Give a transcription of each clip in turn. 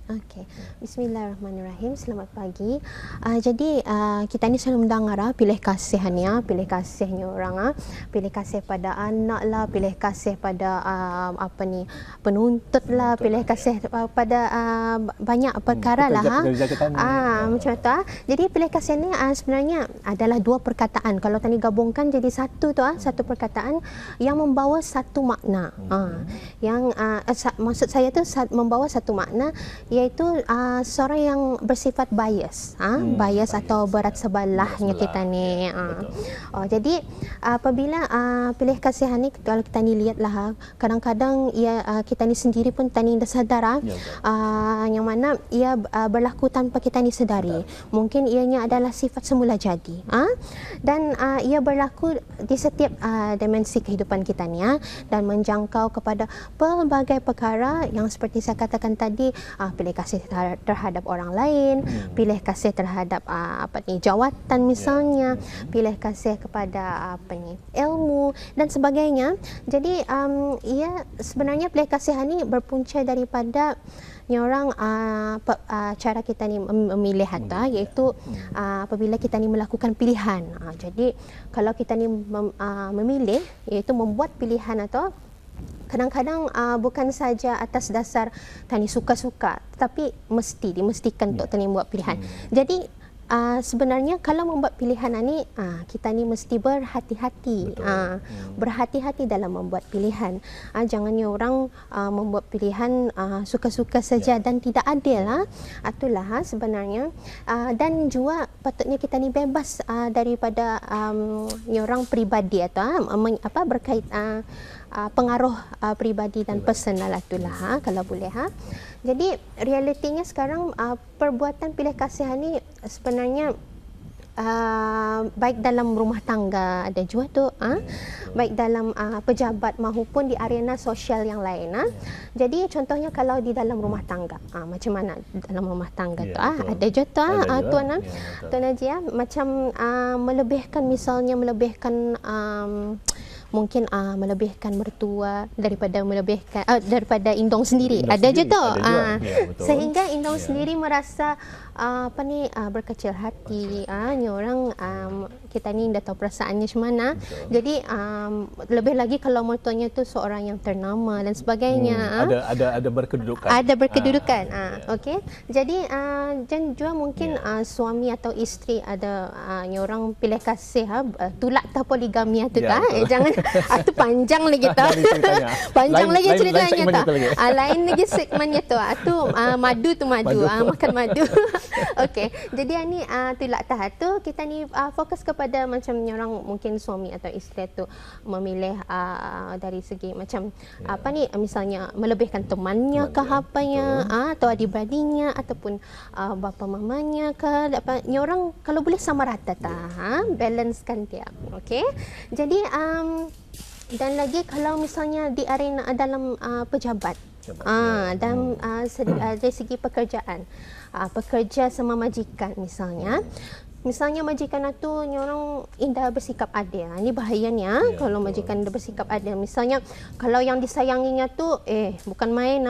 Okey. Bismillahirrahmanirrahim. Selamat pagi. Jadi kita ni selalu mendengar pilih kasih ni pilih kasihnya orang pilih kasih pada anak lah, pilih kasih pada penuntut lah, pilih kasih pada banyak perkara lah macam tu. Jadi pilih kasih ni sebenarnya adalah dua perkataan. Kalau tadi gabungkan jadi satu tu satu perkataan yang membawa satu makna. Yang maksud saya tu membawa satu makna, iaitu seorang yang bersifat bias, bias atau berat sebelahnya kita ni. Jadi apabila pilih kasihan ni, kalau kita ni lihatlah, kadang-kadang kita ni sendiri pun kita ni dah sadar yang mana ia berlaku tanpa kita ni sedari. Mungkin ianya adalah sifat semula jadi, dan ia berlaku di setiap dimensi kehidupan kita ni, dan menjangkau kepada pelbagai perkara yang seperti saya katakan tadi, pilih kasih terhadap orang lain, pilih kasih terhadap jawatan misalnya, pilih kasih kepada ilmu dan sebagainya. Jadi ia sebenarnya pilih kasih ni berpunca daripada orang cara kita ni memilih iaitu apabila kita ni melakukan pilihan. Jadi kalau kita ni memilih, iaitu membuat pilihan, atau kadang-kadang bukan saja atas dasar tani suka-suka, tetapi dimestikan untuk tani buat pilihan. Jadi sebenarnya kalau membuat pilihan ni, kita ni mesti berhati-hati. Berhati-hati dalam membuat pilihan. Jangannya orang membuat pilihan suka-suka saja dan tidak adil. Itulah sebenarnya. Dan juga patutnya kita ni bebas daripada orang peribadi atau berkait pengaruh peribadi dan personal itulah kalau boleh. Jadi realitinya sekarang perbuatan pilih kasih ni sebenarnya baik dalam rumah tangga ada juga tu, baik dalam pejabat maupun di arena sosial yang lain. Jadi contohnya kalau di dalam rumah tangga, macam mana dalam rumah tangga tu ada juga tu Tuan Haji, macam melebihkan mungkin melebihkan mertua daripada indong sendiri. Ada je tu. Sehingga indong sendiri merasa berkecil hati. Orang kita ni dah tahu perasaannya macam mana. Jadi lebih lagi kalau mertuanya tu seorang yang ternama dan sebagainya. Ada berkedudukan. Ada berkedudukan. Okey. Jadi dan juga mungkin suami atau isteri ada orang pilih kasih tulak atau poligami tu jangan itu panjang lagi tu. Panjang lagi ceritanya tu. Lain lagi segmennya tu. Tu madu makan madu. Okey. Jadi ni tulak tahap tu kita ni fokus kepada macam orang mungkin suami atau isteri tu memilih dari segi macam misalnya melebihkan temannya ke apanya, atau adik-beradinya ataupun bapa mamanya ke orang kalau boleh sama rata balancekan dia. Okey. Jadi dan lagi kalau misalnya di arena dalam pejabat, dan dari segi pekerjaan, pekerja sama majikan misalnya majikan itu orang indah bersikap adil. Ini bahayanya kalau majikan dah bersikap adil. Misalnya kalau yang disayanginya tu bukan main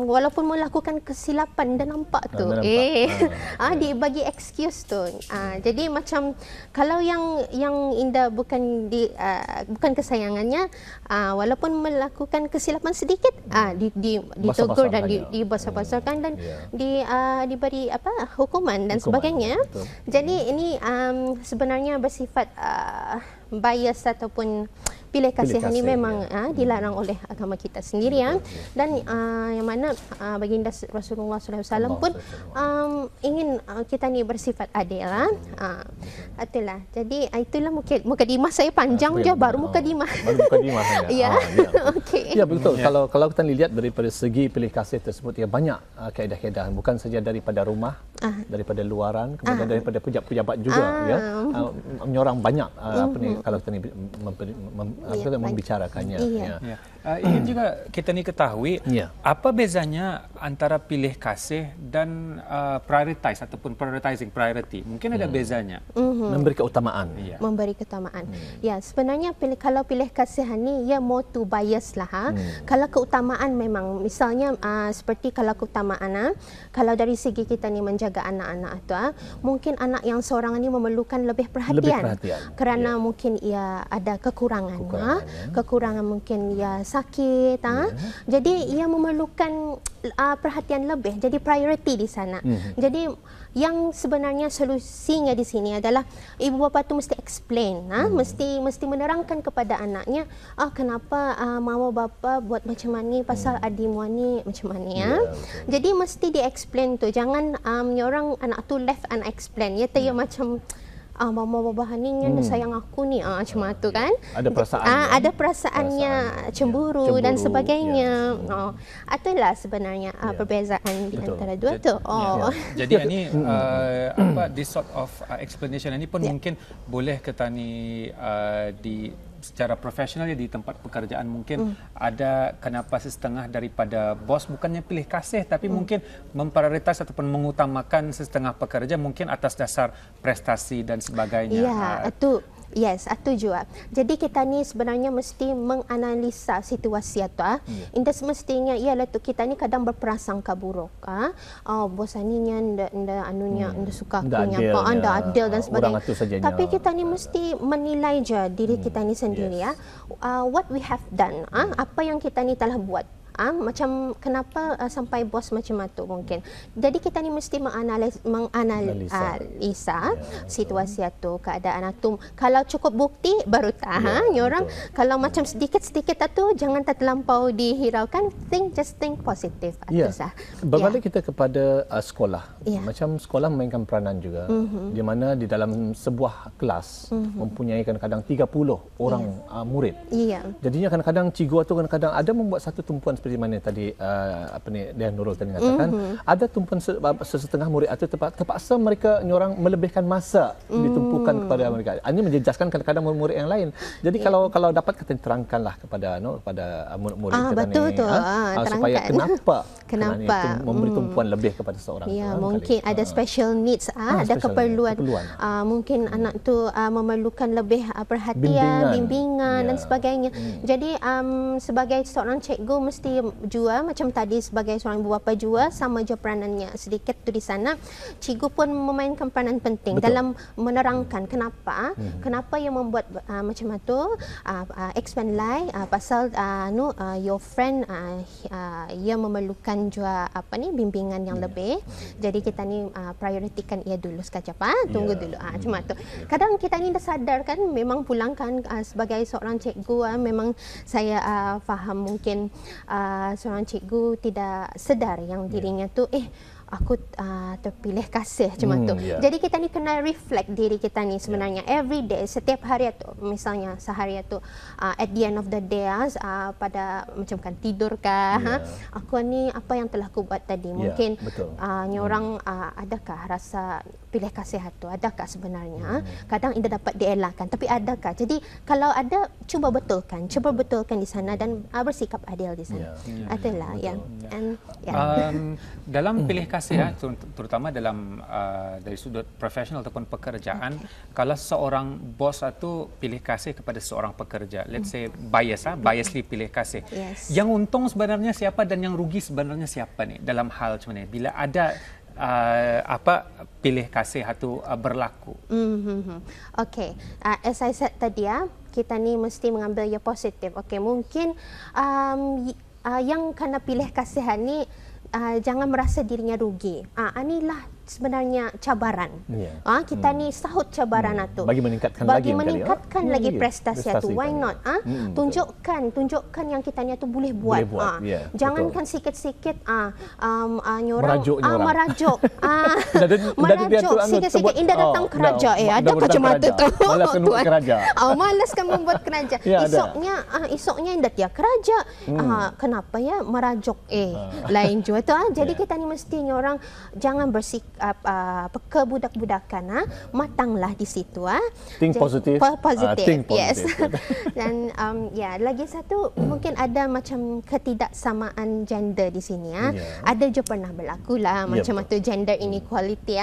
walaupun melakukan kesilapan dan nampak tu dibagi excuse tu. Jadi macam kalau yang indah bukan kesayangannya, walaupun melakukan kesilapan sedikit ditegur dan dibesar-besarkan dan diberi hukuman dan sebagainya. Jadi ini sebenarnya bersifat bias ataupun pilih kasih ini memang dilarang oleh agama kita sendiri dan yang mana baginda Rasulullah SAW pun ingin kita ni bersifat adil itulah. Jadi itulah mukadimah saya panjang je baru mukadimah. Ya. Okey. Ya betul. Kalau kita lihat daripada segi pilih kasih tersebut banyak kaedah-kaedah, bukan saja daripada rumah, daripada luaran, kemudian daripada pejabat juga menyorang banyak kalau kita ni membicarakannya. Ya. Ingin juga kita ni ketahui apa bezanya antara pilih kasih dan prioritize ataupun prioritizing priority. Mungkin ada bezanya. Memberi keutamaan. Memberi keutamaan. Ya, sebenarnya kalau pilih kasihan ni ia more to bias lah. Kalau keutamaan memang misalnya seperti kalau keutamaan kalau dari segi kita ni menjaga anak-anak tu mungkin anak yang seorang ni memerlukan lebih perhatian. Kerana mungkin ia ada kekurangan. Kekurangan mungkin ia sakit. Jadi ia memerlukan perhatian lebih. Jadi priority di sana. Jadi yang sebenarnya solusinya di sini adalah ibu bapa tu mesti explain, mesti menerangkan kepada anaknya, kenapa mama bapa buat macam ni pasal adimu ni macam ni Jadi mesti di explain tu, jangan orang anak tu left unexplained. Ya dia macam mama bapa ni dia sayang aku ni macam tu kan. Ada perasaannya. Ada perasaannya cemburu dan sebagainya. Itulah sebenarnya perbezaan di antara dua tu. Jadi ini this sort of explanation ini pun mungkin boleh kita ni di secara profesional di tempat pekerjaan mungkin ada kenapa setengah daripada bos bukannya pilih kasih tapi mungkin memprioritas ataupun mengutamakan setengah pekerja mungkin atas dasar prestasi dan sebagainya. Ya, itu yes, itu juga. Jadi kita ni sebenarnya mesti menganalisa situasi itu. Indah semestinya ialah tu kita ni kadang berprasangka buruk. Bos aninya anunya suka akunya anda adil dan sebagainya. Tapi kita ni mesti menilai je diri kita ni sendiri what we have done. Apa yang kita ni telah buat. Macam kenapa sampai bos macam itu mungkin. Jadi kita ni mesti menganalisa situasi itu, keadaan itu. Kalau cukup bukti baru orang kalau macam sedikit-sedikit itu jangan terlampau dihiraukan. Just think positif. Berbalik kita kepada sekolah. Macam sekolah memainkan peranan juga. Di mana di dalam sebuah kelas mempunyai kadang-kadang 30 orang murid. Jadinya kadang-kadang cikgu itu kadang-kadang ada membuat satu tumpuan seperti mana tadi Dan Nurul tadi katakan ada tumpuan sesetengah murid itu terpaksa mereka orang melebihkan masa ditumpukan kepada mereka. Ini menjejaskan kadang-kadang murid yang lain. Jadi kalau dapat kita terangkanlah kepada murid kita ni supaya kenapa memberi tumpuan lebih kepada seorang. Mungkin ada special needs, ada keperluan. Mungkin anak tu memerlukan lebih perhatian, bimbingan dan sebagainya. Jadi sebagai seorang cikgu mesti jua macam tadi sebagai seorang ibu bapa jua sama je peranannya sedikit tu di sana. Cikgu pun memainkan peranan penting dalam menerangkan kenapa yang membuat macam tu expand lie pasal your friend ia memerlukan jua bimbingan yang lebih. Jadi kita ni prioritikan ia dulu sekejap tunggu dulu macam tu. Kadang kita ni dah sadar kan memang pulang kan sebagai seorang cikgu memang saya faham mungkin seorang cikgu tidak sedar yang dirinya tu aku terpilih kasih macam tu. Jadi kita ni kena reflect diri kita ni sebenarnya every day, setiap hari tu, misalnya sehari tu at the end of the day pada macam kan tidur kah aku ni apa yang telah aku buat tadi mungkin orang adakah rasa pilih kasih tu, adakah sebenarnya kadang tidak dapat dielakkan tapi adakah. Jadi kalau ada cuba betulkan di sana dan bersikap adil di sana. Itulah dalam pilih kasih terutama dalam dari sudut profesional ataupun pekerjaan, kalau seorang bos itu pilih kasih kepada seorang pekerja, let's say biasly pilih kasih. Yang untung sebenarnya siapa dan yang rugi sebenarnya siapa nih dalam hal macam ni bila ada pilih kasih itu berlaku? Okay, as I said tadi kita ni mesti mengambil yang positif. Okay, mungkin yang kena pilih kasihan ni jangan merasa dirinya rugi. Inilah sebenarnya cabaran. Kita ni sahut cabaran itu. Bagi meningkatkan lagi prestasi itu. Why not? Tunjukkan yang kita ni tu boleh buat. Jangankan sikit-sikit merajuk. Merajuk sikit-sikit. Indah datang keraja. Ada kacamata tu. Malaskan membuat keraja. Esoknya indah dia keraja. Kenapa merajuk? Lain juga tu. Jadi kita ni mesti orang jangan kebudak-budakan, matanglah di situ. Think positive. Positive, yes. Dan lagi satu mungkin ada macam ketidaksamaan gender di sini. Ada je pernah berlaku lah macam itu gender inequality.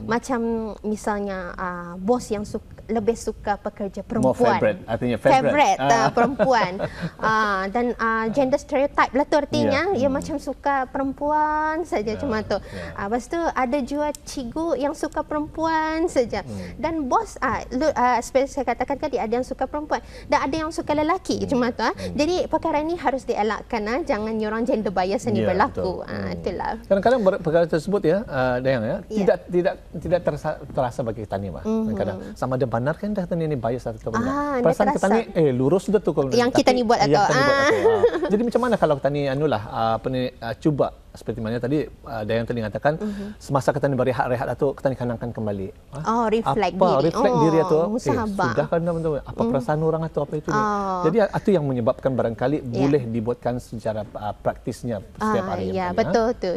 Macam misalnya bos yang lebih suka pekerja perempuan. More favorite, artinya favorite. Perempuan. Dan gender stereotype lah tu artinya. Ia macam suka perempuan saja cuma tu. Lepas tu ada juga cikgu yang suka perempuan saja. Dan bos, seperti saya katakan tadi, ada yang suka perempuan dan ada yang suka lelaki cuma tu. Jadi perkara ini harus dielakkan. Jangan orang gender bias ini berlaku. Itulah. Kadang-kadang perkara tersebut Dayang tidak terasa bagi petani kadang sama ada benar kan dah petani ini bias atau tidak. Perasaan petani lurus sudah tu yang kita ni buat atau jadi macam mana kalau petani cuba seperti mana tadi Dayang tadi mengatakan semasa petani berehat-rehat atau petani kanangkan kembali. Reflect diri atau musahabah. Sudah kan apa perasaan orang atau apa itu ni. Jadi itu yang menyebabkan barangkali boleh dibuatkan secara praktisnya setiap hari. Betul tu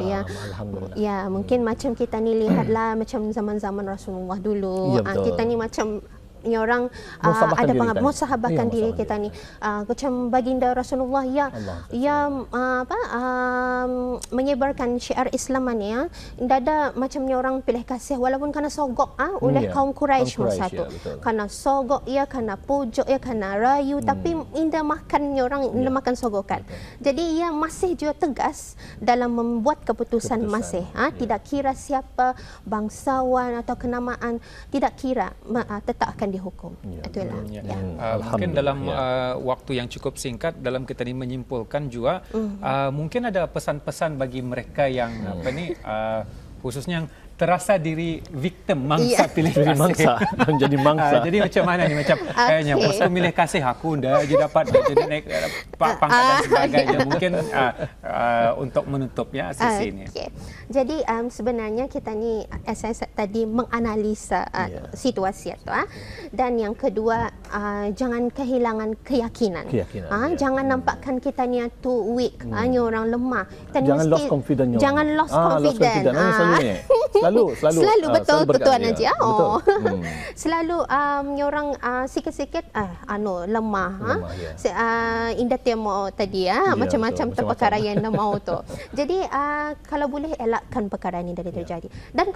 Alhamdulillah. Mungkin macam kita ni lihatlah macam zaman-zaman Rasulullah dulu. Kita ni macam orang ada musahabahkan diri kita ni macam baginda Rasulullah menyebarkan syiar Islam ni tidak ada macamnya orang pilih kasih walaupun kena sogok oleh kaum Quraisy masa tu kena sogok kena pujuk kena rayu tapi indah makan orang makan sogokan. Jadi ia masih juga tegas dalam membuat keputusan. Masih tidak kira siapa bangsawan atau kenamaan, tidak kira tetap akan dihukum. Itulah. Mungkin dalam waktu yang cukup singkat dalam kita ini menyimpulkan juga mungkin ada pesan-pesan bagi mereka yang khususnya yang terasa diri victim mangsa pilih kasih. Menjadi mangsa. Jadi macam mana ni macam kayaknya bosku milih kasih aku dah je dapat jadi naik pangkat dan sebagainya. Mungkin untuk menutup sesi ini. Jadi sebenarnya kita ni saya tadi menganalisa situasi itu dan yang kedua jangan kehilangan keyakinan. Jangan nampakkan kita ni too weak, orang lemah. Jangan lost confidence. Jangan lost confidence. Selalu betul Tuan Haji. Selalu orang sikit-sikit lemah. Indah temo tadi macam-macam perkara yang mau tu. Jadi kalau boleh elakkan perkara ini dari terjadi. Dan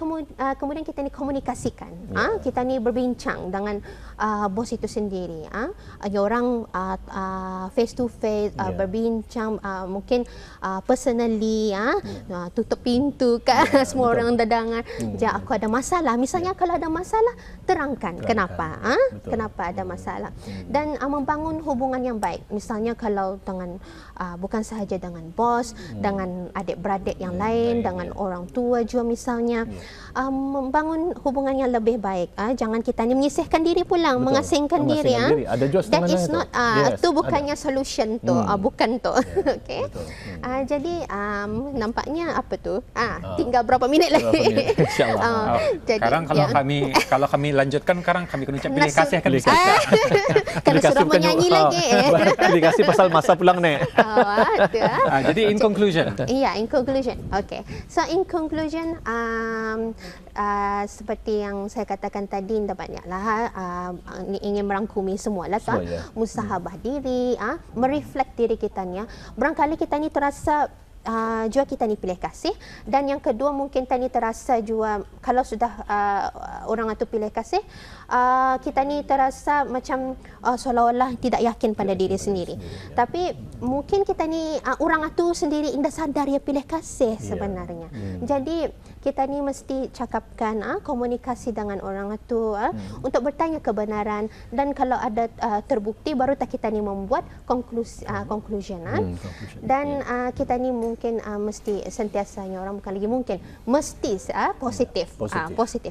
kemudian kita ni komunikasikan. Kita ni berbincang dengan bos itu sendiri. Orang face to face berbincang mungkin personally tutup pintu semua orang dadangan. Aku ada masalah. Misalnya kalau ada masalah, terangkan kenapa. Kenapa ada masalah. Dan membangun hubungan yang baik. Misalnya kalau dengan bukan sahaja dengan bos, dengan adik-beradik yang lain, dengan orang tua juga misalnya. Membangun hubungan yang lebih baik. Jangan kita ni menyisihkan diri pulang, mengasingkan diri. That is not, itu bukannya solution tu. Bukan tu. Okay. Jadi nampaknya apa tu? Tinggal berapa minit lagi. InsyaAllah. Sekarang kalau kami lanjutkan, sekarang kami kena ucap pilih kasih akan bisa. Kalau suruh menyanyi lagi. Pilih kasih pasal masa pulang ni. Jadi in conclusion. In conclusion. Okay. So in conclusion, seperti yang saya katakan tadi, banyaklah ingin merangkumi semualah musahabah diri, mereflect diri kita ni. Barangkali kita ni terasa juga kita ni pilih kasih, dan yang kedua mungkin kita ni terasa juga kalau sudah orang itu pilih kasih, kita ni terasa macam seolah-olah tidak yakin pada diri sendiri. Tapi mungkin kita ni orang itu sendiri indah sadar dia pilih kasih sebenarnya. Jadi kita ni mesti cakapkan, komunikasi dengan orang itu untuk bertanya kebenaran, dan kalau ada terbukti baru kita ni membuat conclusion. Dan kita ni mungkin mesti sentiasanya orang bukan lagi mungkin mesti positif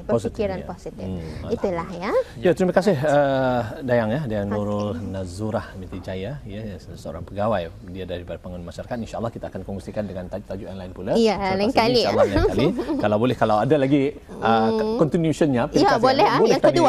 berfikiran positif. Itulah ya. Terima kasih Dayang Dayang Nurul Nazurah binti Jaya, seorang pegawai dia dari Pengaduan Masyarakat. InsyaAllah kita akan kongsikan dengan tajuk yang lain pula. Lain kali. Kalau boleh, kalau ada lagi continuationnya, boleh yang kedua.